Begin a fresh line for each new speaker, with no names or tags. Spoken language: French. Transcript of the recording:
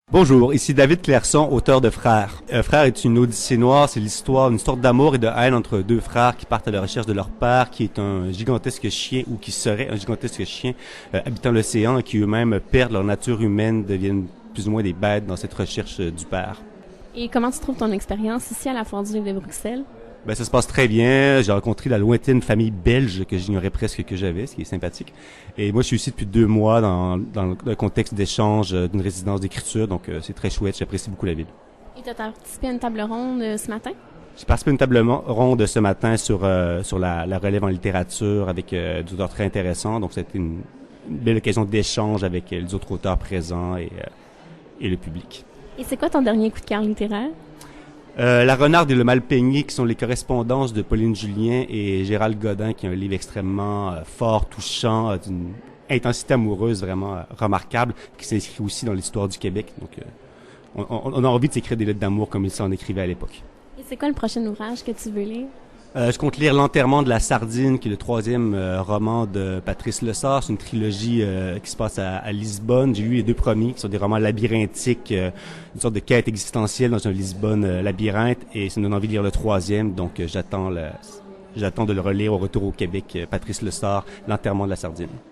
Bonjour, ici David Clairson, auteur de Frères. Frères est une odyssée noire, c'est l'histoire, une histoire d'amour et de haine entre deux frères qui partent à la recherche de leur père, qui est un gigantesque chien, ou qui serait un gigantesque chien habitant l'océan et qui eux-mêmes perdent leur nature humaine, deviennent plus ou moins des bêtes dans cette recherche du père.
Et comment tu trouves ton expérience ici à la Foire du livre de Bruxelles?
Ben, ça se passe très bien. J'ai rencontré la lointaine famille belge que j'ignorais presque que j'avais, ce qui est sympathique. Et moi, je suis ici depuis 2 mois dans le contexte d'échange d'une résidence d'écriture, donc c'est très chouette. J'apprécie beaucoup la ville.
Et tu as participé à une table ronde ce matin?
J'ai participé à une table ronde ce matin sur la relève en littérature avec des auteurs très intéressants. Donc, c'était une belle occasion d'échange avec les autres auteurs présents et le public.
Et c'est quoi ton dernier coup de cœur littéraire?
La Renarde et le Malpeigné, qui sont les correspondances de Pauline Julien et Gérald Godin, qui est un livre extrêmement fort, touchant, d'une intensité amoureuse vraiment remarquable, qui s'inscrit aussi dans l'histoire du Québec. Donc, on a envie de s'écrire des lettres d'amour comme il s'en écrivait à l'époque.
Et c'est quoi le prochain ouvrage que tu veux lire?
Je compte lire L'enterrement de la sardine, qui est le 3e roman de Patrice Lessard. C'est une trilogie qui se passe à Lisbonne. J'ai lu les 2 premiers, qui sont des romans labyrinthiques, une sorte de quête existentielle dans un Lisbonne labyrinthe. Et ça me donne envie de lire le 3e, donc j'attends de le relire au retour au Québec. Patrice Lessard, L'enterrement de la sardine.